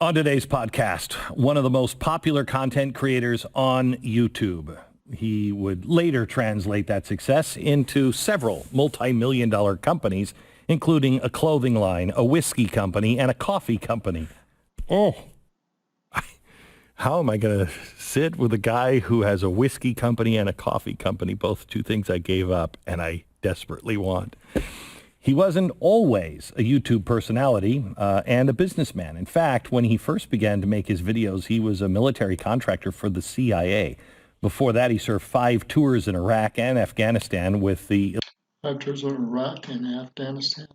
On today's podcast, one of the most popular content creators on YouTube. He would later translate that success into several multi-million-dollar companies, including a clothing line, a whiskey company, and a coffee company. How am I going to sit with a guy who has a whiskey company and a coffee company, both two things I gave up and I desperately want? He wasn't always a YouTube personality and a businessman. In fact, when he first began to make his videos, he was a military contractor for the CIA. Before that, he served 5 tours in Iraq and Afghanistan with the 5 tours in Iraq and Afghanistan.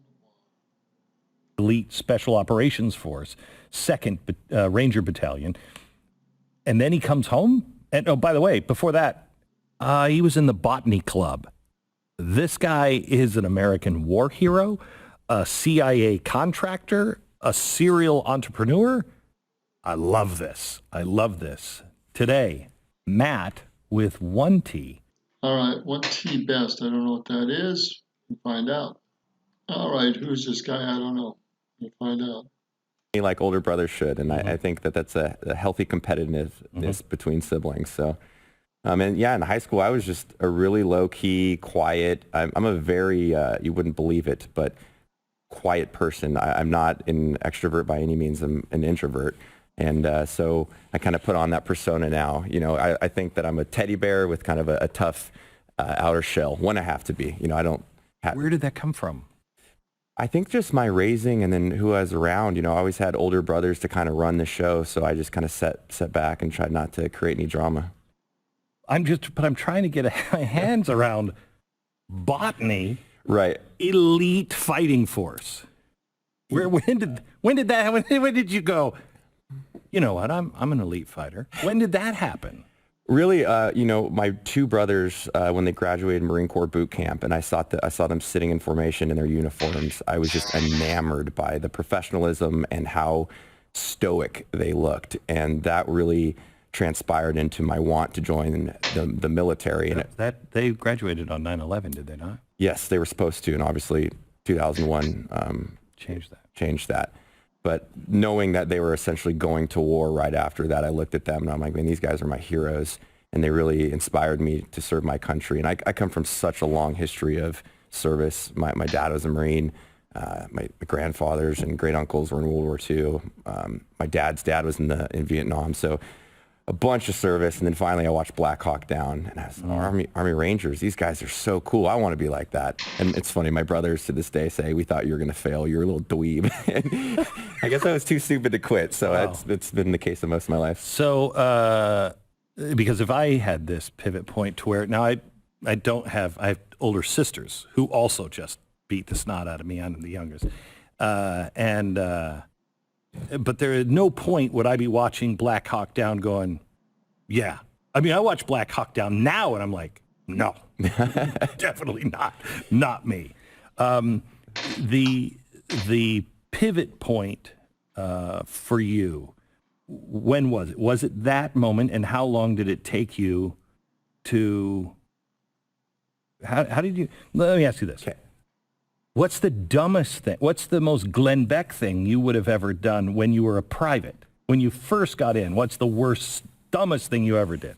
Elite Special Operations Force, 2nd Ranger Battalion. And then he comes home. And oh, by the way, before that, he was in the Botany Club. This guy is an American war hero, a CIA contractor, a serial entrepreneur. I love this. I love this. Today, Matt with 1T. All right, 1T best. I don't know what that is. We'll find out. All right, who's this guy? I don't know. We'll find out. Like older brothers should, and I think that's a healthy competitiveness between siblings. So. And yeah, in high school, I was just a really low-key, quiet. I'm a very, you wouldn't believe it, but quiet person. I'm not an extrovert by any means. I'm an introvert. And so I kind of put on that persona now. You know, I think that I'm a teddy bear with kind of a tough outer shell. When I have to be. You know, I don't have... Where did that come from? I think just my raising and then who I was around. You know, I always had older brothers to kind of run the show, so I just kind of set back and tried not to create any drama. I'm trying to get my hands around Botany, right? Elite Fighting Force. When did you go? You know what? I'm an elite fighter. When did that happen? Really, you know, my 2 brothers when they graduated Marine Corps boot camp, and I saw them sitting in formation in their uniforms. I was just enamored by the professionalism and how stoic they looked, and that really transpired into my want to join the military. And that they graduated on 9/11, did they not? Yes, they were supposed to, and obviously 2001 changed that. But knowing that they were essentially going to war right after that, I looked at them and I'm like, man, these guys are my heroes, and they really inspired me to serve my country. And I come from such a long history of service. My dad was a Marine. My grandfathers and great uncles were in World War II. My dad's dad was in Vietnam, so a bunch of service. And then finally I watched Black Hawk Down, and I was Army Rangers. These guys are so cool. I want to be like that. And it's funny, my brothers to this day say, we thought you were going to fail. You're a little dweeb. And I guess I was too stupid to quit. So it's been the case of most of my life. So because if I had this pivot point to where now I have older sisters who also just beat the snot out of me. I'm the youngest. But there at no point would I be watching Black Hawk Down going, yeah. I mean, I watch Black Hawk Down now and I'm like, no, definitely not me. The pivot point for you, when was it? Was it that moment, and how long did it take you to, how did you, let me ask you this. Okay. What's the dumbest thing? What's the most Glenn Beck thing you would have ever done when you were a private? When you first got in, what's the worst, dumbest thing you ever did?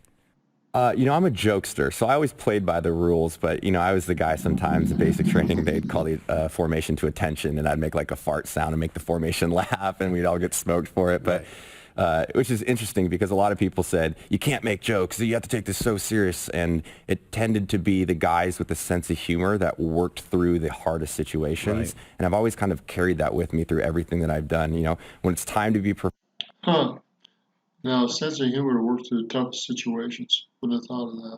You know, I'm a jokester, so I always played by the rules, but, you know, I was the guy sometimes in basic training, they'd call the formation to attention, and I'd make like a fart sound and make the formation laugh, and we'd all get smoked for it. But which is interesting because a lot of people said, you can't make jokes, you have to take this so serious. And it tended to be the guys with a sense of humor that worked through the hardest situations. Right. And I've always kind of carried that with me through everything that I've done. You know, when it's time to be Now, sense of humor to work through the toughest situations. Wouldn't have thought of that.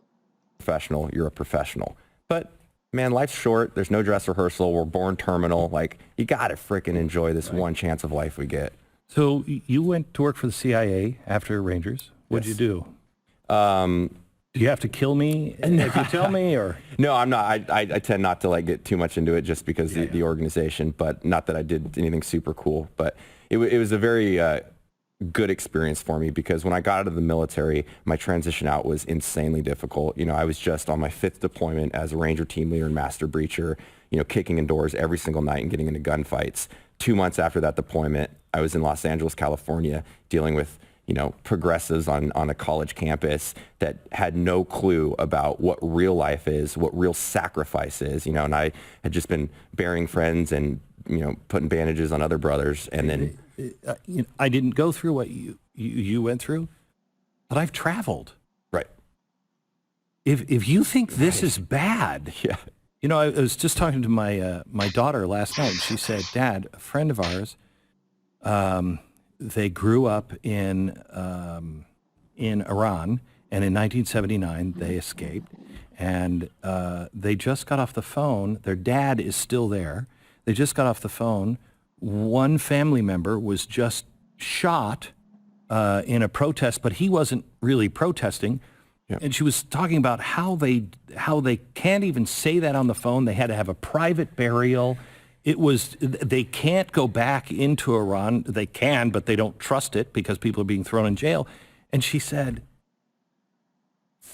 Professional, you're a professional. But man, life's short. There's no dress rehearsal. We're born terminal. Like, you got to freaking enjoy this one chance of life we get. So you went to work for the CIA after Rangers. What'd you do? Do you have to kill me if you tell me, or? No, I'm not. I tend not to like get too much into it just because the organization, but not that I did anything super cool. But it was a very good experience for me because when I got out of the military, my transition out was insanely difficult. You know, I was just on my 5th deployment as a Ranger team leader and master breacher, you know, kicking in doors every single night and getting into gunfights, 2 months after that deployment, I was in Los Angeles, California, dealing with, progressives on a college campus that had no clue about what real life is, what real sacrifice is, and I had just been burying friends and, putting bandages on other brothers. And then I didn't go through what you went through, but I've traveled. Right. If you think this is bad, Yeah. I was just talking to my daughter last night. She said, "Dad, a friend of ours, they grew up in Iran, and in 1979 they escaped, and they just got off the phone. Their dad is still there. They just got off the phone. One family member was just shot in a protest, but he wasn't really protesting." Yeah. And she was talking about how they can't even say that on the phone. They had to have a private burial. They can't go back into Iran. They can, but they don't trust it because people are being thrown in jail. And she said,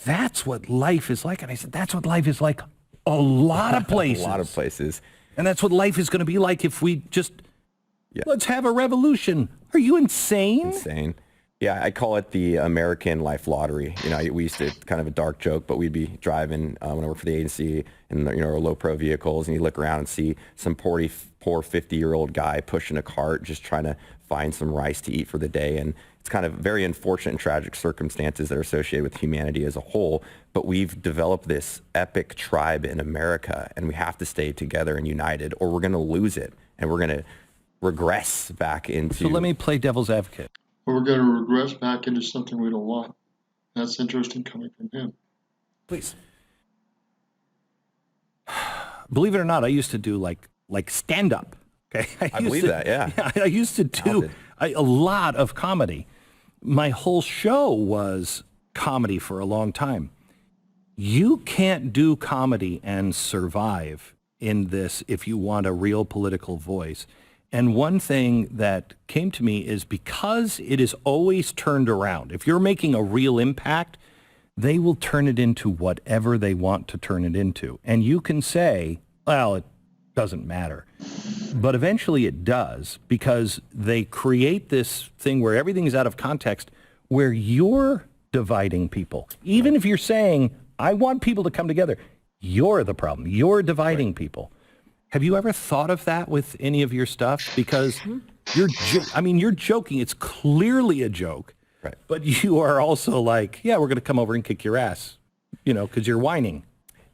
"That's what life is like." And I said, "That's what life is like a lot of places." A lot of places. And that's what life is going to be like if we just, let's have a revolution. Are you insane? Insane. Yeah, I call it the American life lottery. We used to, kind of a dark joke, but we'd be driving when I worked for the agency in our low pro vehicles, and you look around and see some poor 50-year-old guy pushing a cart, just trying to find some rice to eat for the day. And it's kind of very unfortunate and tragic circumstances that are associated with humanity as a whole. But we've developed this epic tribe in America, and we have to stay together and united, or we're going to lose it, and we're going to regress back into... So let me play devil's advocate. We're going to regress back into something we don't want. That's interesting coming from him. Please. Believe it or not, I used to do like stand-up. Okay, I believe that, yeah. I used to do a lot of comedy. My whole show was comedy for a long time. You can't do comedy and survive in this if you want a real political voice. And one thing that came to me is because it is always turned around. If you're making a real impact, they will turn it into whatever they want to turn it into. And you can say, well, it doesn't matter. But eventually it does, because they create this thing where everything is out of context, where you're dividing people. Even if you're saying, I want people to come together, you're the problem. You're dividing people. Have you ever thought of that with any of your stuff? Because you're joking. It's clearly a joke, right? But you are also like, yeah, we're going to come over and kick your ass, because you're whining.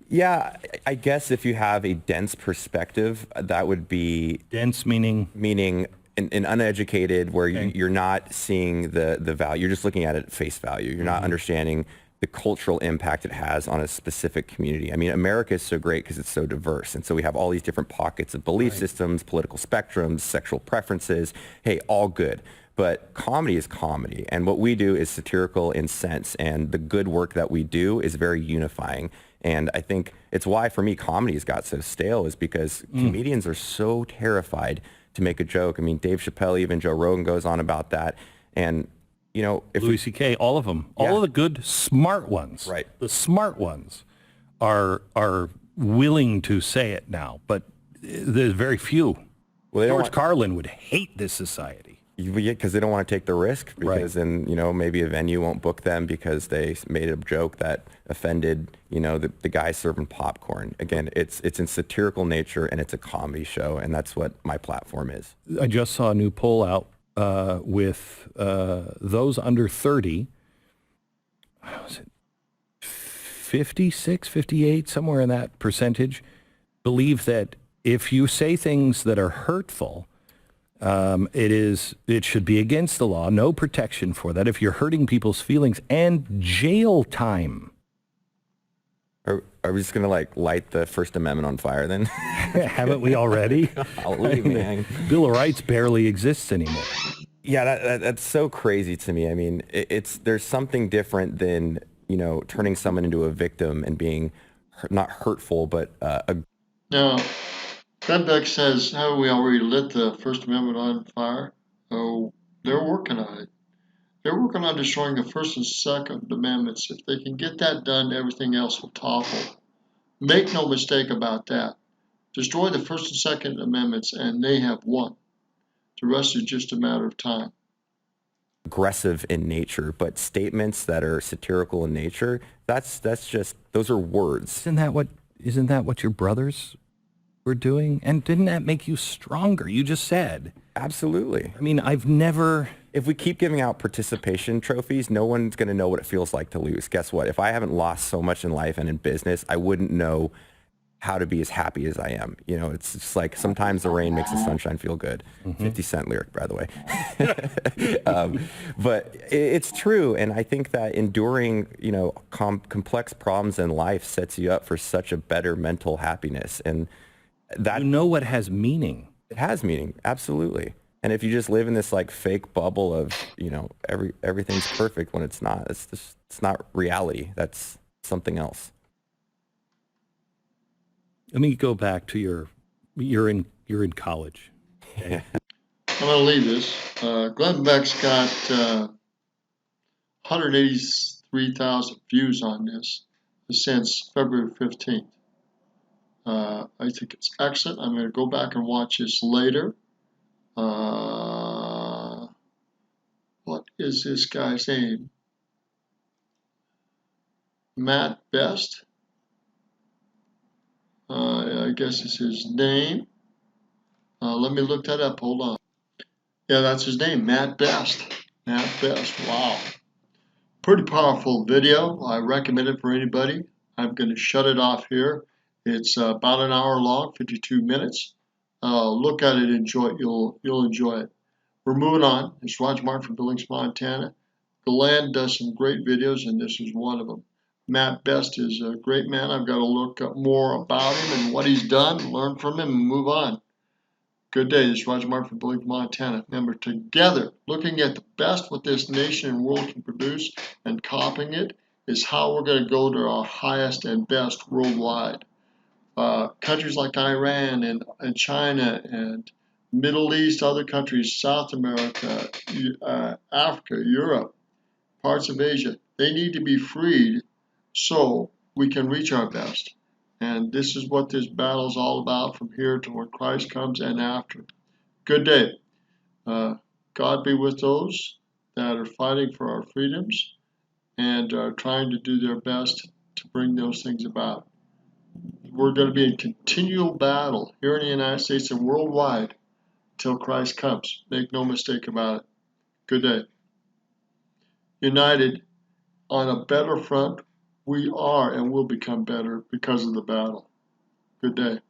Yeah, I guess if you have a dense perspective, that would be... Dense meaning an uneducated, where you're not seeing the value. You're just looking at it at face value. You're not understanding the cultural impact it has on a specific community. I mean, America is so great because it's so diverse. And so we have all these different pockets of belief systems, political spectrums, sexual preferences. Hey, all good. But comedy is comedy. And what we do is satirical in sense. And the good work that we do is very unifying. And I think it's why, for me, comedy has got so stale, is because comedians are so terrified to make a joke. I mean, Dave Chappelle, even Joe Rogan goes on about that. And if Louis C.K., all of them, all of the good, smart ones, right? The smart ones are willing to say it now, but there's very few. Well, George Carlin would hate this society. Yeah, because they don't want to take the risk, because then, maybe a venue won't book them because they made a joke that offended, the guy serving popcorn. Again, it's in satirical nature, and it's a comedy show, and that's what my platform is. I just saw a new poll out with those under 30, was it 56, 58, somewhere in that percentage, believe that if you say things that are hurtful, it should be against the law, no protection for that if you're hurting people's feelings, and jail time. Are we just going to light the First Amendment on fire then? Haven't we already? Man. Bill of Rights barely exists anymore. Yeah, that's so crazy to me. I mean, there's something different than, turning someone into a victim and being not hurtful, but Now, Beck says, haven't we already lit the First Amendment on fire? Oh, they're working on it. They're working on destroying the First and Second Amendments. If they can get that done, everything else will topple. Make no mistake about that. Destroy the First and Second Amendments, and they have won. The rest is just a matter of time. Aggressive in nature, but statements that are satirical in nature, that's just, those are words. Isn't that what your brothers were doing? And didn't that make you stronger? You just said. Absolutely. I mean, I've never... If we keep giving out participation trophies, no one's going to know what it feels like to lose. Guess what? If I haven't lost so much in life and in business, I wouldn't know how to be as happy as I am. You know, it's just like sometimes the rain makes the sunshine feel good. 50 Cent lyric, by the way. But it's true. And I think that enduring, you know, complex problems in life sets you up for such a better mental happiness. And that, You know what has meaning. it has meaning. Absolutely. And if you just live in this like fake bubble of, you know, everything's perfect when it's not, it's not reality. That's something else. Let me go back to you're in college. Okay? I'm going to leave this. Glenn Beck's got 183,000 views on this since February 15th. I think it's excellent. I'm going to go back and watch this later. What is this guy's name? Matt Best. I guess it's his name. Let me look that up. Hold on. Yeah, that's his name, Matt Best. Matt Best. Wow. Pretty powerful video. I recommend it for anybody. I'm going to shut it off here. It's about an hour long, 52 minutes. Look at it, enjoy it. You'll enjoy it. We're moving on. It's Roger Martin from Billings, Montana. Glenn does some great videos, and this is one of them. Matt Best is a great man. I've got to look up more about him and what he's done, learn from him, and move on. Good day. This is Roger Martin from Billings, Montana. Remember, together, looking at the best what this nation and world can produce and copying it is how we're going to go to our highest and best worldwide. Countries like Iran and China and Middle East, other countries, South America, Africa, Europe, parts of Asia, they need to be freed so we can reach our best. And this is what this battle is all about from here to when Christ comes and after. Good day. God be with those that are fighting for our freedoms and are trying to do their best to bring those things about. We're going to be in continual battle here in the United States and worldwide till Christ comes. Make no mistake about it. Good day. United on a better front, we are and will become better because of the battle. Good day.